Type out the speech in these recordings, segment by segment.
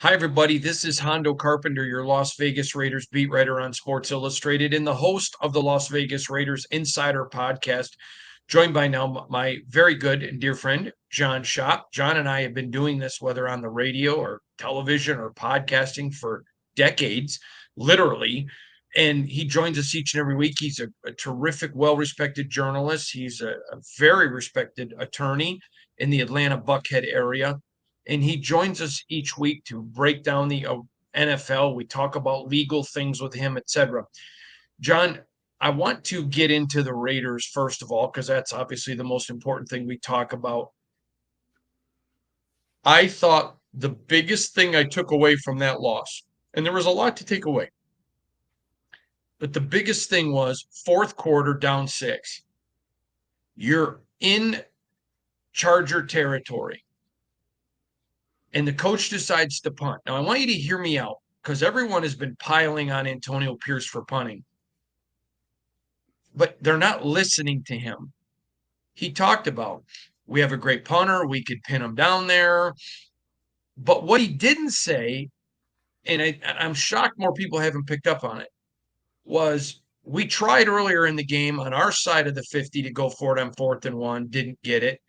Hi, everybody. This is Hondo Carpenter, your Las Vegas Raiders beat writer on Sports Illustrated and the host of the Las Vegas Raiders Insider Podcast, joined by now my very good and dear friend, John Shop. John and I have been doing this, whether on the radio or television or podcasting, for decades, literally. And he joins us each and every week. He's a terrific, well-respected journalist. He's a very respected attorney in the Atlanta Buckhead area, and he joins us each week to break down the NFL. We talk about legal things with him, etc. John, I want to get into the Raiders first of all, because that's obviously the most important thing we talk about. I thought the biggest thing I took away from that loss, and there was a lot to take away, but the biggest thing was fourth quarter down 6. You're in Charger territory, and the coach decides to punt. Now, I want you to hear me out, because everyone has been piling on Antonio Pierce for punting, but they're not listening to him. He talked about, we have a great punter, we could pin him down there. But what he didn't say, and I'm shocked more people haven't picked up on it, was we tried earlier in the game on our side of the 50 to go for it on 4th and 1, didn't get it.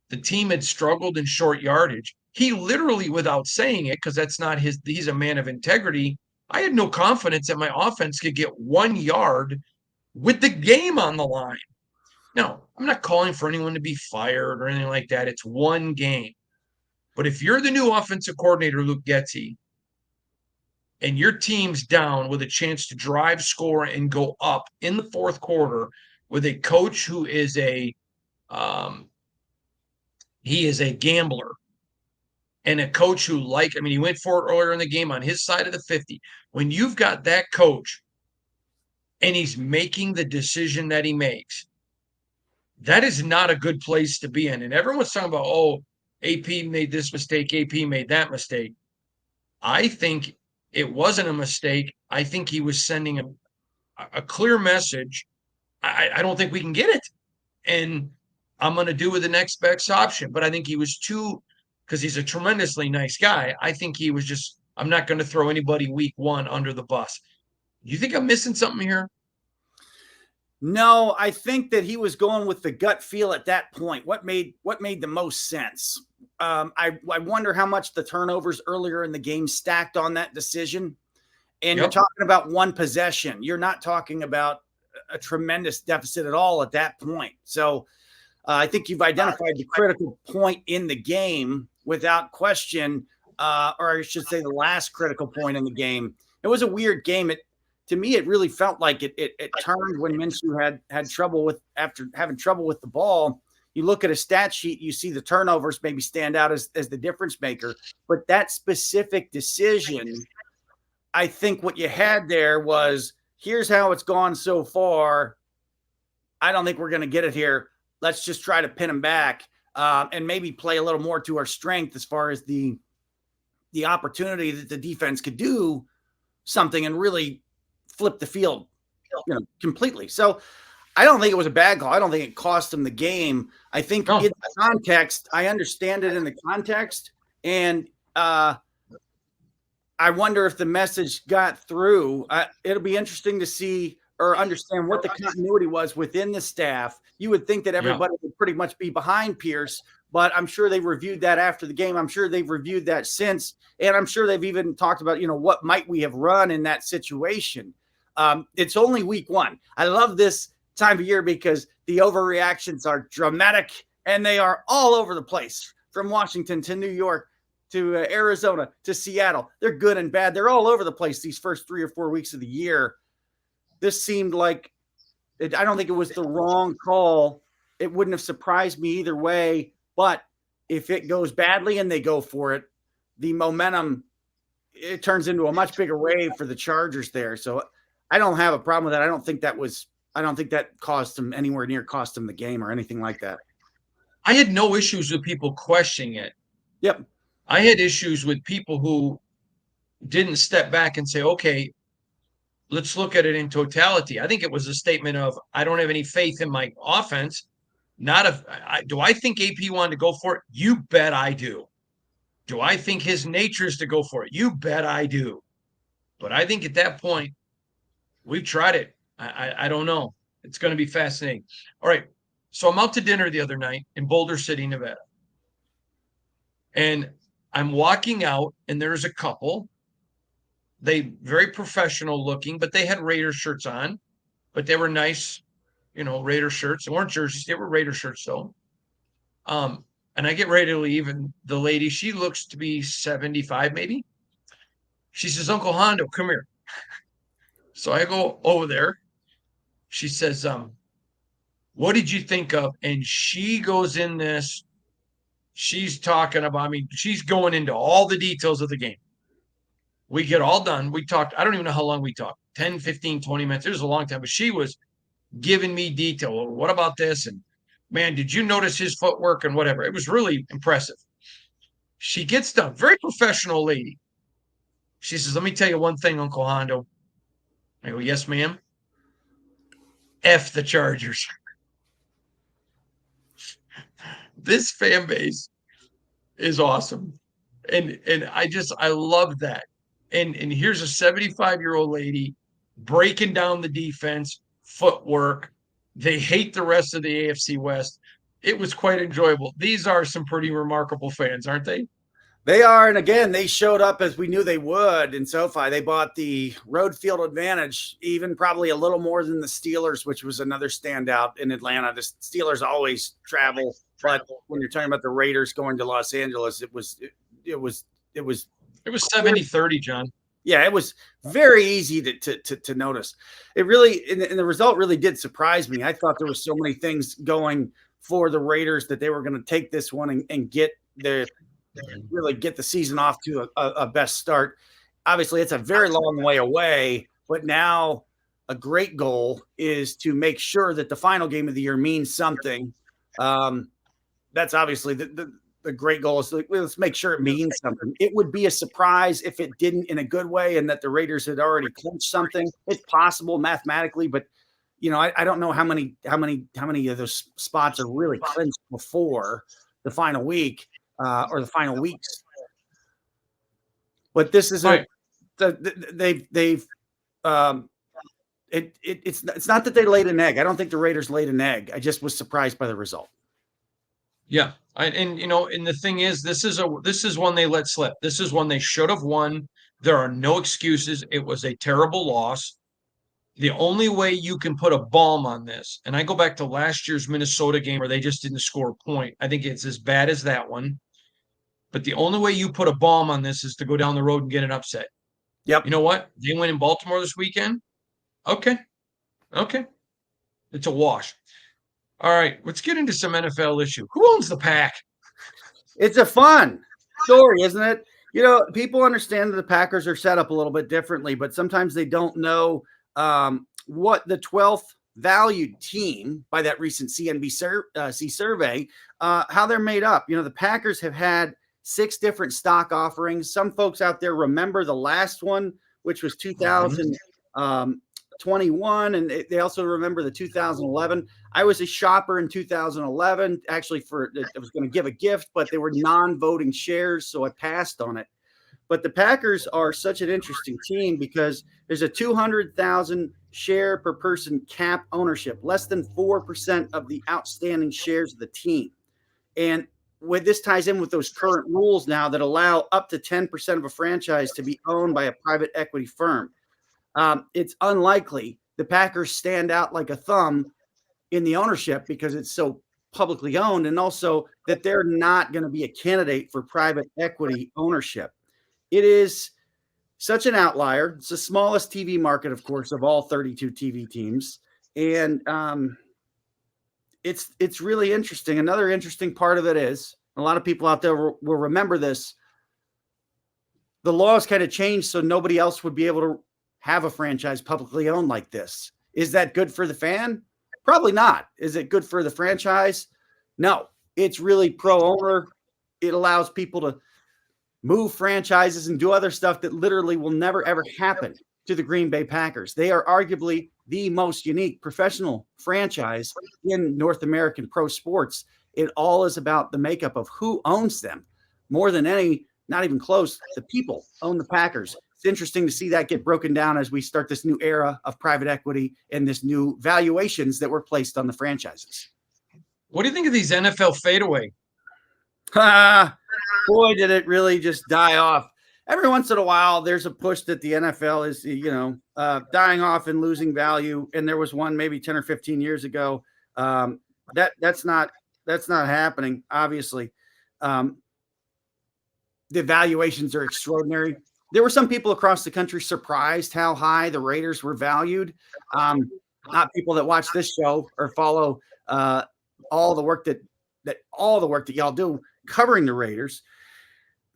The team had struggled in short yardage. He literally, without saying it, because that's not he's a man of integrity, I had no confidence that my offense could get 1 yard with the game on the line. Now, I'm not calling for anyone to be fired or anything like that. It's one game. But if you're the new offensive coordinator, Luke Getsy, and your team's down with a chance to drive, score, and go up in the fourth quarter with a coach who is he is a gambler, and a coach who he went for it earlier in the game on his side of the 50. When you've got that coach and he's making the decision that he makes, that is not a good place to be in. And everyone's talking about, oh, AP made this mistake, AP made that mistake. I think it wasn't a mistake. I think he was sending a clear message. I don't think we can get it. And I'm going to do with the next best option. But I think he was because he's a tremendously nice guy. I think he was just, I'm not going to throw anybody week 1 under the bus. You think I'm missing something here? No, I think that he was going with the gut feel at that point. What made the most sense? I wonder how much the turnovers earlier in the game stacked on that decision. And You're talking about one possession. You're not talking about a tremendous deficit at all at that point. So I think you've identified the critical point in the game without question, or I should say the last critical point in the game. It was a weird game. To me, it really felt like it turned when Minshew had trouble after having trouble with the ball. You look at a stat sheet, you see the turnovers maybe stand out as the difference maker. But that specific decision, I think what you had there was, here's how it's gone so far. I don't think we're going to get it here. Let's just try to pin them back and maybe play a little more to our strength as far as the opportunity that the defense could do something and really flip the field, completely. So I don't think it was a bad call. I don't think it cost them the game. I think in the context, I understand it in the context, and I wonder if the message got through. It'll be interesting to see or understand what the continuity was within the staff. You would think that everybody would pretty much be behind Pierce, but I'm sure they reviewed that after the game. I'm sure they've reviewed that since, and I'm sure they've even talked about, what might we have run in that situation. It's only week 1. I love this time of year because the overreactions are dramatic and they are all over the place, from Washington to New York to Arizona to Seattle. They're good and bad. They're all over the place these first 3 or 4 weeks of the year. This seemed like I don't think it was the wrong call. It wouldn't have surprised me either way. But if it goes badly and they go for it, the momentum, it turns into a much bigger wave for the Chargers there. So I don't have a problem with that. I don't think that cost them anywhere near cost them the game or anything like that. I had no issues with people questioning it. Yep. I had issues with people who didn't step back and say, okay, let's look at it in totality. I think it was a statement of, I don't have any faith in my offense. Do I think AP wanted to go for it? You bet I do. Do I think his nature is to go for it? You bet I do. But I think at that point, we've tried it. I don't know. It's going to be fascinating. All right. So I'm out to dinner the other night in Boulder City, Nevada. And I'm walking out, and there's a couple. They very professional looking, but they had Raider shirts on, but they were nice, Raider shirts. They weren't jerseys, they were Raider shirts though. And I get ready to leave, and the lady, she looks to be 75 maybe. She says, Uncle Hondo, come here. So I go over there. She says, what did you think of? And she goes in this, she's talking about, she's going into all the details of the game. We get all done. We talked, I don't even know how long we talked, 10, 15, 20 minutes. It was a long time, but she was giving me detail. What about this? And man, did you notice his footwork and whatever? It was really impressive. She gets done. Very professional lady. She says, let me tell you one thing, Uncle Hondo. I go, yes, ma'am. F the Chargers. This fan base is awesome. And I love that. And here's a 75-year-old lady breaking down the defense, footwork. They hate the rest of the AFC West. It was quite enjoyable. These are some pretty remarkable fans, aren't they? They are. And again, they showed up as we knew they would in SoFi. They bought the road field advantage, even probably a little more than the Steelers, which was another standout in Atlanta. The Steelers always travel, but when you're talking about the Raiders going to Los Angeles, it was 70-30, John. Yeah, it was very easy to notice. It really, and the result really did surprise me. I thought there were so many things going for the Raiders that they were going to take this one and really get the season off to a best start. Obviously, it's a very long way away, but now a great goal is to make sure that the final game of the year means something. That's obviously the great goal is let's make sure it means something. It would be a surprise if it didn't in a good way and that the Raiders had already clinched something. It's possible mathematically, but I don't know how many of those spots are really clinched before the final week or the final weeks. But this is right. It's not that they laid an egg. I don't think the Raiders laid an egg. I just was surprised by the result. Yeah. And the thing is, this is one they let slip. This is one they should have won. There are no excuses. It was a terrible loss. The only way you can put a balm on this, and I go back to last year's Minnesota game where they just didn't score a point. I think it's as bad as that one. But the only way you put a balm on this is to go down the road and get an upset. Yep. You know what? They win in Baltimore this weekend. Okay. It's a wash. All right, let's get into some NFL issue. Who owns the Pack? It's a fun story, isn't it? People understand that the Packers are set up a little bit differently, but sometimes they don't know what the 12th valued team by that recent CNBC survey, how they're made up. The Packers have had 6 different stock offerings. Some folks out there remember the last one, which was 2021, and they also remember the 2011. I was a shopper in 2011, actually I was going to give a gift, but they were non-voting shares, so I passed on it. But the Packers are such an interesting team because there's a 200,000 share per person cap ownership, less than 4% of the outstanding shares of the team. And this ties in with those current rules now that allow up to 10% of a franchise to be owned by a private equity firm. It's unlikely the Packers stand out like a thumb in the ownership because it's so publicly owned, and also that they're not going to be a candidate for private equity ownership. It is such an outlier. It's the smallest TV market, of course, of all 32 TV teams. And it's really interesting. Another interesting part of it is, a lot of people out there will remember this, the laws kind of changed so nobody else would be able to have a franchise publicly owned like this. Is that good for the fan? Probably not. Is it good for the franchise? No. It's really pro-owner. It allows people to move franchises and do other stuff that literally will never, ever happen to the Green Bay Packers. They are arguably the most unique professional franchise in North American pro sports. It all is about the makeup of who owns them more than any Not even close. The people own the Packers. It's interesting to see that get broken down as we start this new era of private equity and this new valuations that were placed on the franchises. What do you think of these NFL fadeaway? Boy, did it really just die off. Every once in a while, there's a push that the NFL is, dying off and losing value. And there was one maybe 10 or 15 years ago. That's not happening, obviously. The valuations are extraordinary. There were some people across the country surprised how high the Raiders were valued. Not people that watch this show or follow all the work that y'all do covering the Raiders.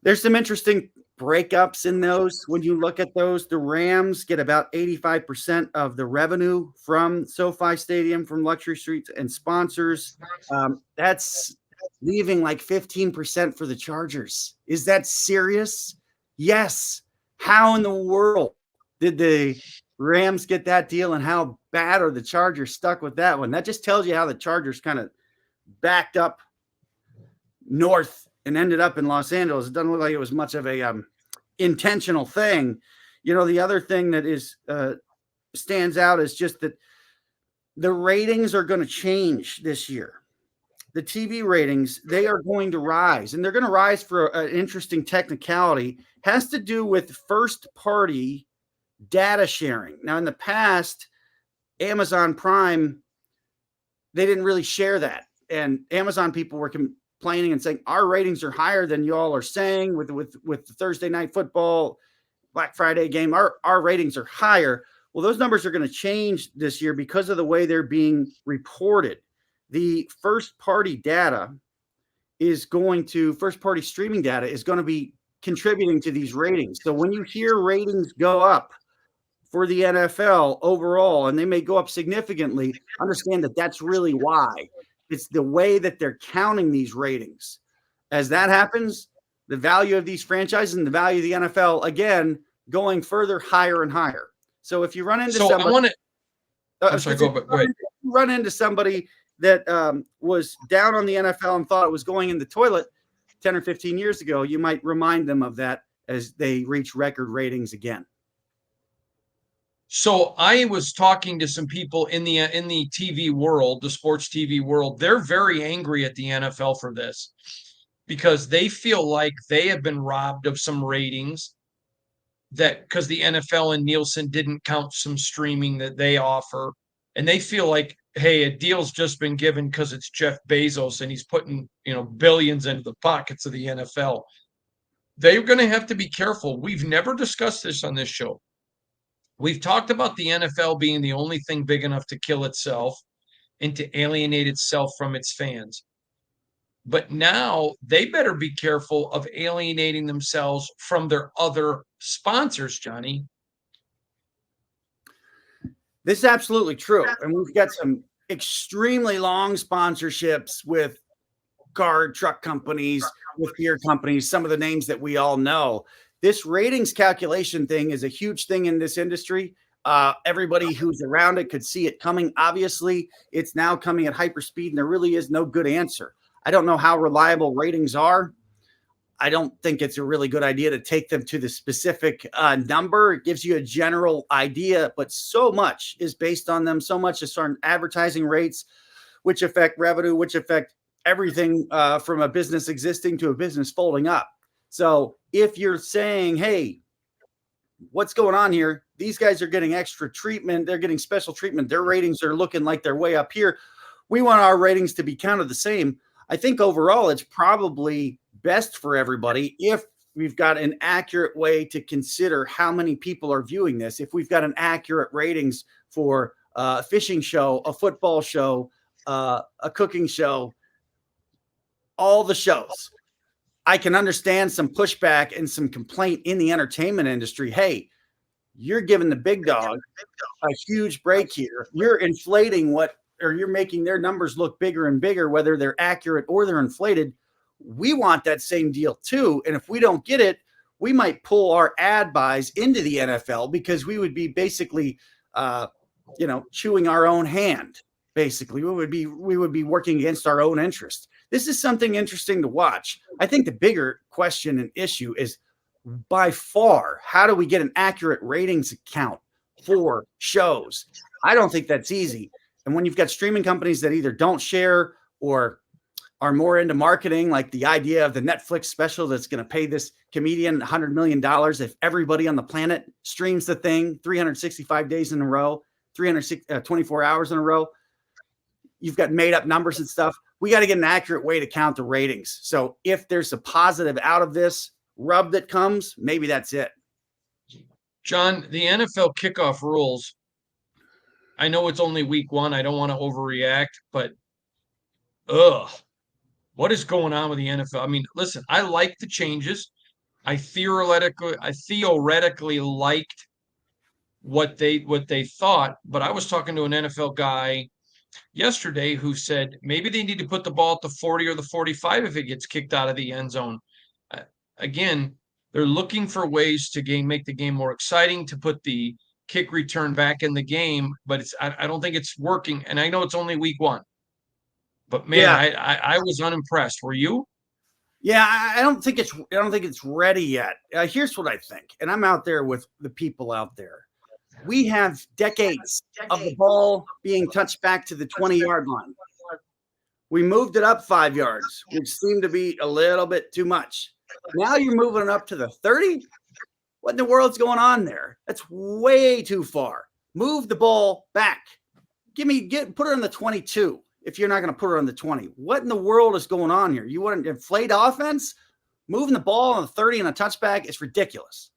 There's some interesting breakups in those. When you look at those, the Rams get about 85% of the revenue from SoFi Stadium, from luxury suites and sponsors. That's leaving like 15% for the Chargers. Is that serious? Yes. How in the world did the Rams get that deal, and how bad are the Chargers stuck with that one? That just tells you how the Chargers kind of backed up north and ended up in Los Angeles. It doesn't look like it was much of a intentional thing. The other thing that is stands out is just that the ratings are going to change this year. The TV ratings, they are going to rise, and they're going to rise for an interesting technicality. Has to do with first-party data sharing. Now, in the past, Amazon Prime, they didn't really share that, and Amazon people were complaining and saying our ratings are higher than y'all are saying with the Thursday night football, Black Friday game. Our ratings are higher. Well, those numbers are going to change this year because of the way they're being reported. The first-party streaming data is going to be contributing to these ratings. So when you hear ratings go up for the NFL overall, and they may go up significantly, understand that that's really why. It's the way that they're counting these ratings. As that happens, the value of these franchises and the value of the NFL, again, going further higher and higher. So if you run into run into somebody that was down on the NFL and thought it was going in the toilet 10 or 15 years ago, you might remind them of that as they reach record ratings again. So I was talking to some people in the TV world, the sports TV world. They're very angry at the NFL for this because they feel like they have been robbed of some ratings, that because the NFL and Nielsen didn't count some streaming that they offer. And they feel like, hey, a deal's just been given because it's Jeff Bezos and he's putting, billions into the pockets of the NFL. They're going to have to be careful. We've never discussed this on this show. We've talked about the NFL being the only thing big enough to kill itself and to alienate itself from its fans. But now they better be careful of alienating themselves from their other sponsors, Johnny. This is absolutely true. And we've got some extremely long sponsorships with car truck companies, with beer companies, some of the names that we all know. This ratings calculation thing is a huge thing in this industry. Everybody who's around it could see it coming. Obviously, it's now coming at hyperspeed, and there really is no good answer. I don't know how reliable ratings are. I don't think it's a really good idea to take them to the specific number. It gives you a general idea, but so much is based on them. So much is on advertising rates, which affect revenue, which affect everything from a business existing to a business folding up. So if you're saying, hey, what's going on here? These guys are getting extra treatment. They're getting special treatment. Their ratings are looking like they're way up here. We want our ratings to be counted the same. I think overall it's probably best for everybody if we've got an accurate way to consider how many people are viewing this. If we've got an accurate ratings for a fishing show, a football show, a cooking show, all the shows. I can understand some pushback and some complaint in the entertainment industry. Hey, you're giving the big dog a huge break here. You're inflating you're making their numbers look bigger and bigger, whether they're accurate or they're inflated. We want that same deal too. And if we don't get it, we might pull our ad buys into the NFL because we would be basically, chewing our own hand. Basically, we would be working against our own interest. This is something interesting to watch. I think the bigger question and issue is by far, how do we get an accurate ratings account for shows? I don't think that's easy. And when you've got streaming companies that either don't share or are more into marketing, like the idea of the Netflix special that's going to pay this comedian $100 million if everybody on the planet streams the thing 365 days in a row, 324 hours in a row. You've got made up numbers and stuff. We got to get an accurate way to count the ratings. So if there's a positive out of this rub that comes, maybe that's it. John, the NFL kickoff rules, I know it's only week 1. I don't want to overreact, but what is going on with the NFL? I mean, listen, I like the changes. I theoretically liked what they thought, but I was talking to an NFL guy yesterday who said maybe they need to put the ball at the 40 or the 45 if it gets kicked out of the end zone. Again, they're looking for ways to make the game more exciting, to put the kick return back in the game, but I don't think it's working. And I know it's only week 1, but man, Yeah. I was unimpressed. Were you? Yeah, I don't think it's ready yet. Here's what I think, and I'm out there with the people out there. We have decades of the ball being touched back to the 20-yard line. We moved it up 5 yards, which seemed to be a little bit too much. Now you're moving it up to the 30. What in the world's going on there? That's way too far. Move the ball back. Put it on the 22 if you're not going to put it on the 20. What in the world is going on here? You want an inflate offense? Moving the ball on the 30 and a touchback is ridiculous.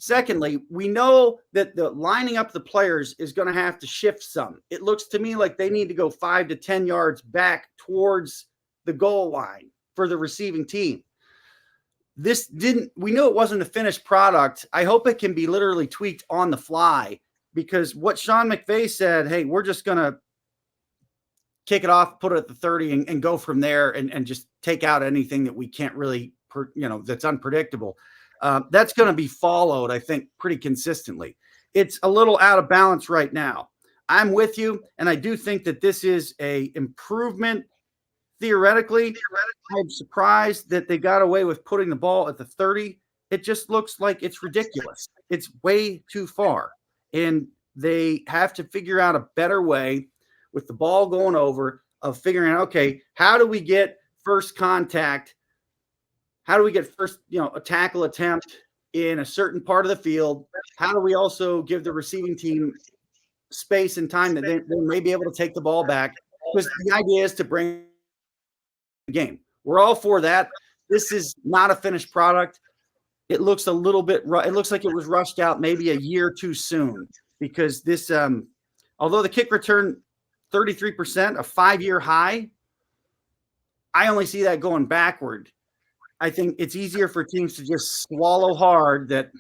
Secondly, we know that the lining up the players is going to have to shift some. It looks to me like they need to go 5 to 10 yards back towards the goal line for the receiving team. We knew it wasn't a finished product. I hope it can be literally tweaked on the fly, because what Sean McVay said, hey, we're just going to kick it off, put it at the 30 and go from there and just take out anything that we can't really, that's unpredictable. That's going to be followed, I think, pretty consistently. It's a little out of balance right now. I'm with you, and I do think that this is a improvement theoretically. I'm surprised that they got away with putting the ball at the 30. It just looks like it's ridiculous. It's way too far, and they have to figure out a better way with the ball going over of figuring out, okay, how do we get first contact? How do we get first, a tackle attempt in a certain part of the field? How do we also give the receiving team space and time that they may be able to take the ball back? Because the idea is to bring the game. We're all for that. This is not a finished product. It looks a little bit, it looks like it was rushed out maybe a year too soon, because this, although the kick return 33%, a 5-year high, I only see that going backward. I think it's easier for teams to just swallow hard that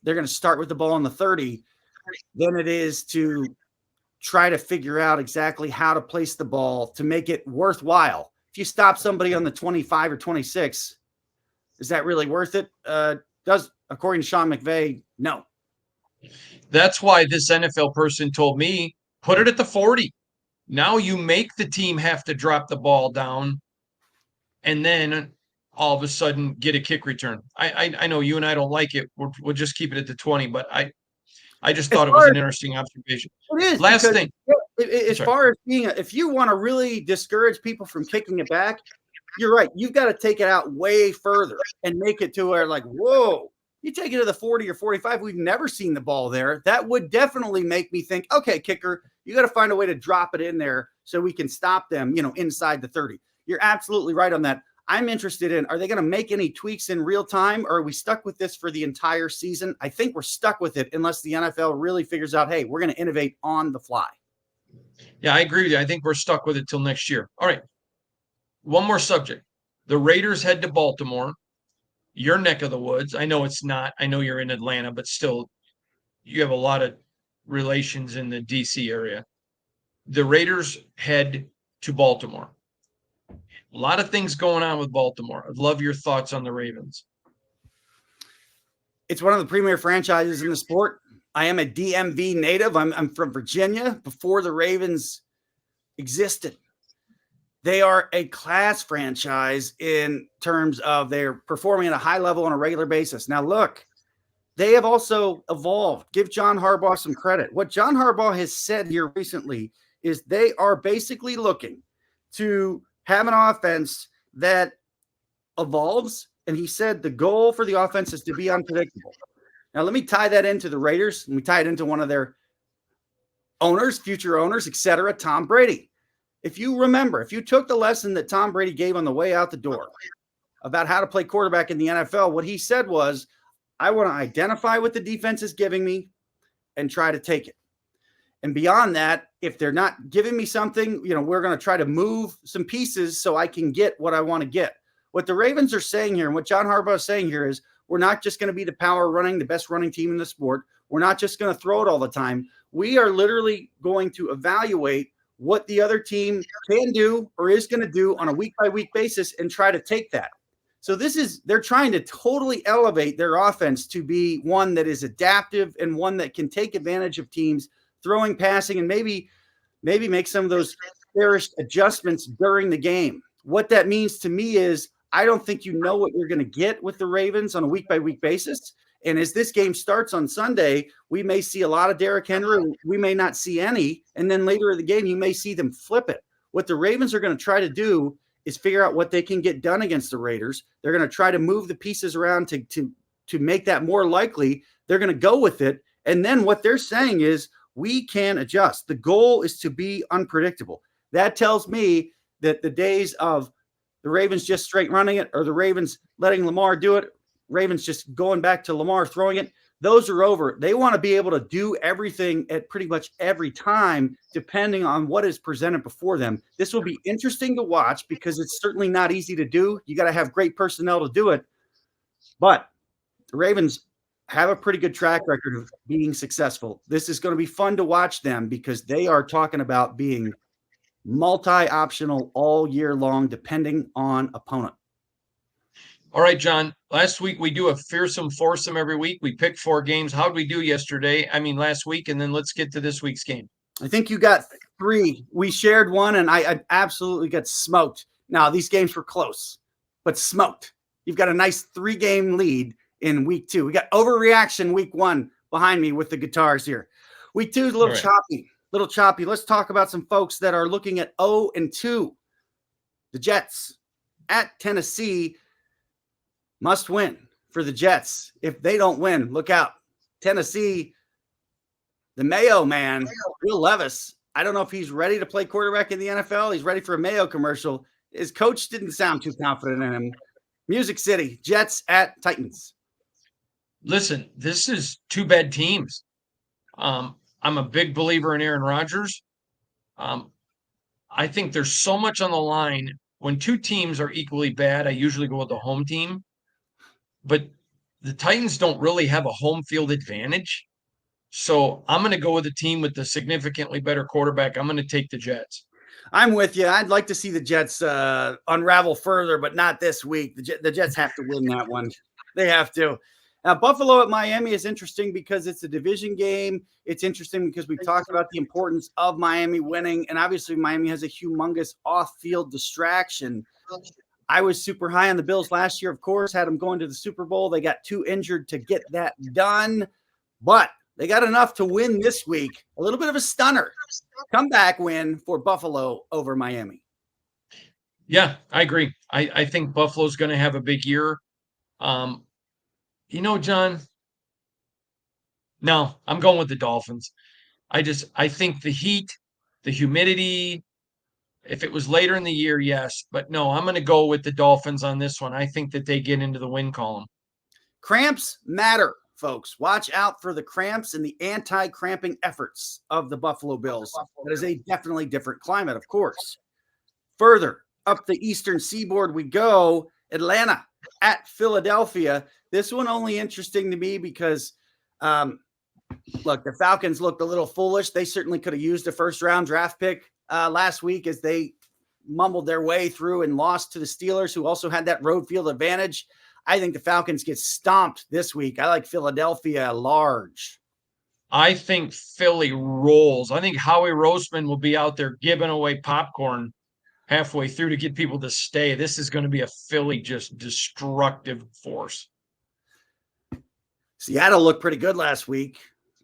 they're going to start with the ball on the 30 than it is to try to figure out exactly how to place the ball to make it worthwhile. If you stop somebody on the 25 or 26, is that really worth it? According to Sean McVay, no. That's why this NFL person told me, put it at the 40. Now you make the team have to drop the ball down and then all of a sudden get a kick return. I know you and I don't like it. We'll just keep it at the 20, but I just thought it was an interesting observation. It is. Last thing. As far as if you want to really discourage people from kicking it back, you're right. You've got to take it out way further and make it to where, like, whoa, you take it to the 40 or 45. We've never seen the ball there. That would definitely make me think, okay, kicker, you got to find a way to drop it in there so we can stop them, inside the 30. You're absolutely right on that. I'm interested in, are they going to make any tweaks in real time, or are we stuck with this for the entire season? I think we're stuck with it unless the NFL really figures out, hey, we're going to innovate on the fly. Yeah, I agree with you. I think we're stuck with it till next year. All right. One more subject. The Raiders head to Baltimore, your neck of the woods. I know it's not. I know you're in Atlanta, but still, you have a lot of relations in the D.C. area. The Raiders head to Baltimore. A lot of things going on with Baltimore. I'd love your thoughts on the Ravens. It's one of the premier franchises in the sport. I am a DMV native. I'm from Virginia before the Ravens existed. They are a class franchise in terms of they're performing at a high level on a regular basis. Now, look, they have also evolved. Give John Harbaugh some credit. What John Harbaugh has said here recently is they are basically looking to have an offense that evolves. And he said the goal for the offense is to be unpredictable. Now, let me tie that into the Raiders. Let me tie it into one of their owners, future owners, etc., Tom Brady. If you remember, if you took the lesson that Tom Brady gave on the way out the door about how to play quarterback in the NFL, what he said was, I want to identify what the defense is giving me and try to take it. And beyond that, if they're not giving me something, we're going to try to move some pieces so I can get what I want to get. What the Ravens are saying here and what John Harbaugh is saying here is we're not just going to be the best running team in the sport. We're not just going to throw it all the time. We are literally going to evaluate what the other team can do or is going to do on a week-by-week basis and try to take that. So they're trying to totally elevate their offense to be one that is adaptive and one that can take advantage of teams throwing, passing, and maybe make some of those cherished adjustments during the game. What that means to me is I don't think you know what you're going to get with the Ravens on a week-by-week basis. And as this game starts on Sunday, we may see a lot of Derrick Henry. We may not see any. And then later in the game, you may see them flip it. What the Ravens are going to try to do is figure out what they can get done against the Raiders. They're going to try to move the pieces around to make that more likely. They're going to go with it. And then what they're saying is we can adjust. The goal is to be unpredictable. That tells me that the days of the Ravens just straight running it or the Ravens letting Lamar do it, Ravens just going back to Lamar throwing it, those are over. They want to be able to do everything at pretty much every time, depending on what is presented before them. This will be interesting to watch because it's certainly not easy to do. You got to have great personnel to do it. But the Ravens have a pretty good track record of being successful. This is going to be fun to watch them because they are talking about being multi-optional all year long, depending on opponent. All right, John. Last week we do a fearsome foursome every week. We picked 4 games. How'd we do last week? And then let's get to this week's game. I think you got 3. We shared one, and I absolutely got smoked. Now, these games were close, but smoked. You've got a nice 3-game lead in week 2. We got overreaction week 1 behind me with the guitars here. Week 2 is a little choppy. Let's talk about some folks that are looking at 0-2. The Jets at Tennessee. Must win for the Jets. If they don't win, look out. Tennessee, the Mayo man, Will Levis. I don't know if he's ready to play quarterback in the NFL. He's ready for a Mayo commercial. His coach didn't sound too confident in him. Music City, Jets at Titans. Listen, this is 2 bad teams. I'm a big believer in Aaron Rodgers. I think there's so much on the line. When 2 teams are equally bad, I usually go with the home team. But the Titans don't really have a home field advantage. So I'm going to go with a team with the significantly better quarterback. I'm going to take the Jets. I'm with you. I'd like to see the Jets unravel further, but not this week. The Jets have to win that one. They have to. Now, Buffalo at Miami is interesting because it's a division game. It's interesting because we talked about the importance of Miami winning, and obviously Miami has a humongous off-field distraction. I was super high on the Bills last year, of course, had them going to the Super Bowl. They got too injured to get that done, but they got enough to win this week. A little bit of a stunner. Comeback win for Buffalo over Miami. Yeah, I agree. I think Buffalo's going to have a big year. John, no, I'm going with the Dolphins. I think the heat, the humidity, if it was later in the year, yes. But no, I'm going to go with the Dolphins on this one. I think that they get into the win column. Cramps matter, folks. Watch out for the cramps and the anti-cramping efforts of the Buffalo Bills. That is a definitely different climate, of course. Further up the eastern seaboard we go. Atlanta at Philadelphia. This one only interesting to me because, look, the Falcons looked a little foolish. They certainly could have used a first-round draft pick last week as they mumbled their way through and lost to the Steelers, who also had that road field advantage. I think the Falcons get stomped this week. I like Philadelphia large. I think Philly rolls. I think Howie Roseman will be out there giving away popcorn halfway through to get people to stay. This is going to be a Philly just destructive force. Seattle looked pretty good last week.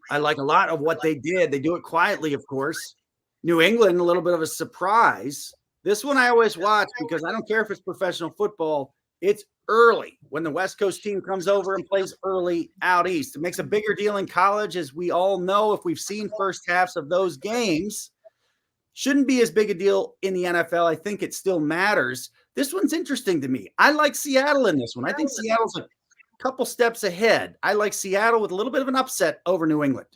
I like a lot of what they did. They do it quietly, of course. New England, a little bit of a surprise. This one I always watch because I don't care if it's professional football. It's early when the West Coast team comes over and plays early out east. It makes a bigger deal in college, as we all know, if we've seen first halves of those games. Shouldn't be as big a deal in the NFL. I think it still matters. This one's interesting to me. I like Seattle in this one. I think Seattle's a couple steps ahead. I like Seattle with a little bit of an upset over New England.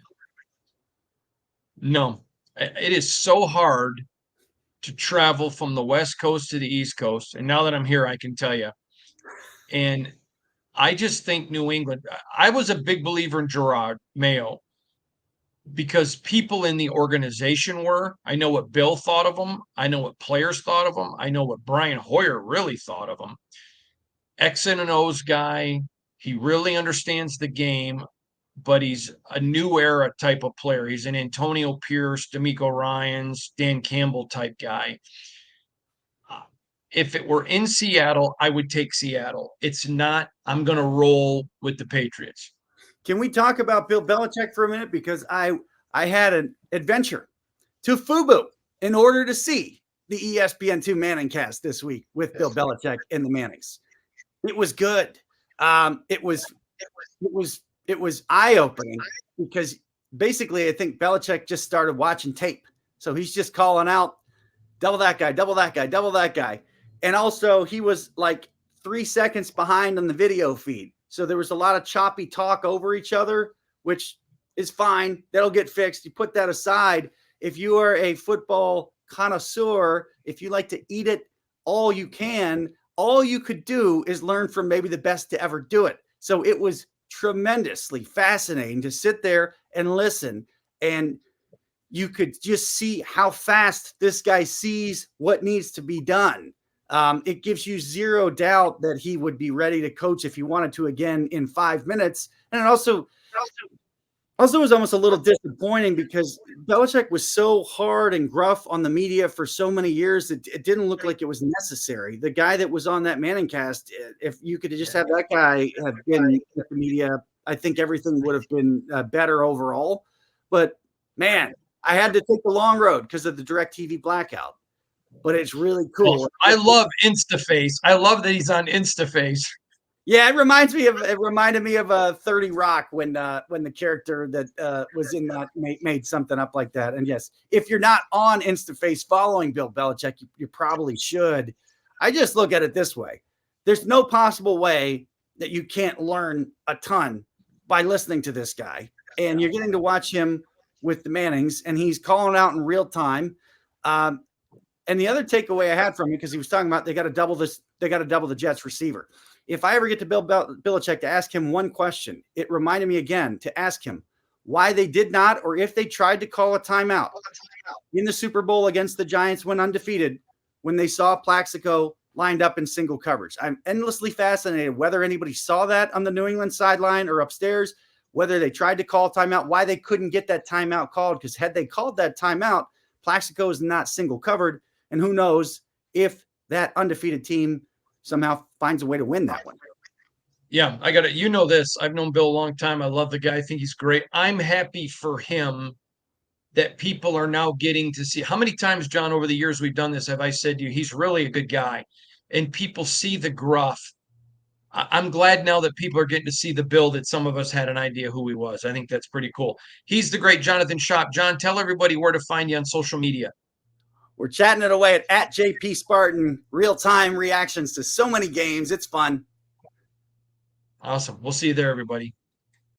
No, it is so hard to travel from the West Coast to the East Coast. And now that I'm here, I can tell you. And I just think New England, I was a big believer in Gerard Mayo because people in the organization were. I know what Bill thought of him. I know what players thought of him. I know what Brian Hoyer really thought of him. X and O's guy. He really understands the game, but he's a new era type of player. He's an Antonio Pierce, D'Amico Ryans, Dan Campbell type guy. If it were in Seattle, I would take Seattle. It's not. I'm going to roll with the Patriots. Can we talk about Bill Belichick for a minute? Because I had an adventure to FUBU in order to see the ESPN2 Manning cast this week with Bill Belichick and the Mannings. It was good. It was eye-opening because basically I think Belichick just started watching tape. So he's just calling out, double that guy, double that guy, double that guy. And also he was like 3 seconds behind on the video feed. So there was a lot of choppy talk over each other, which is fine. That'll get fixed. You put that aside. If you are a football connoisseur, if you like to eat it all you can, all you could do is learn from maybe the best to ever do it. So it was tremendously fascinating to sit there and listen. And you could just see how fast this guy sees what needs to be done. It gives you zero doubt that he would be ready to coach if he wanted to again in 5 minutes. And it also was almost a little disappointing because Belichick was so hard and gruff on the media for so many years that it didn't look like it was necessary. The guy that was on that Manning cast, if you could just have that guy have been with the media, I think everything would have been better overall. But man, I had to take the long road because of the DirecTV blackout. But it's really cool. I love InstaFace. I love that he's on InstaFace. Yeah, it reminded me of 30 Rock when the character that was in that made something up like that. And yes, if you're not on InstaFace following Bill Belichick, you probably should. I just look at it this way. There's no possible way that you can't learn a ton by listening to this guy. And you're getting to watch him with the Mannings, and he's calling out in real time. And the other takeaway I had from him, because he was talking about they got to double the Jets receiver. If I ever get to Bill Belichick to ask him one question, it reminded me again to ask him why they did not, or if they tried to call a timeout in the Super Bowl against the Giants when undefeated, when they saw Plaxico lined up in single coverage. I'm endlessly fascinated whether anybody saw that on the New England sideline or upstairs, whether they tried to call a timeout, why they couldn't get that timeout called, because had they called that timeout, Plaxico is not single covered. And who knows if that undefeated team somehow finds a way to win that one. Yeah, I got it. You know this. I've known Bill a long time. I love the guy. I think he's great. I'm happy for him that people are now getting to see. How many times, John, over the years we've done this, have I said to you, he's really a good guy. And people see the gruff. I'm glad now that people are getting to see the Bill that some of us had an idea who he was. I think that's pretty cool. He's the great Jonathan Shop. John, tell everybody where to find you on social media. We're chatting it away at JP Spartan, real-time reactions to so many games. It's fun. Awesome. We'll see you there, everybody.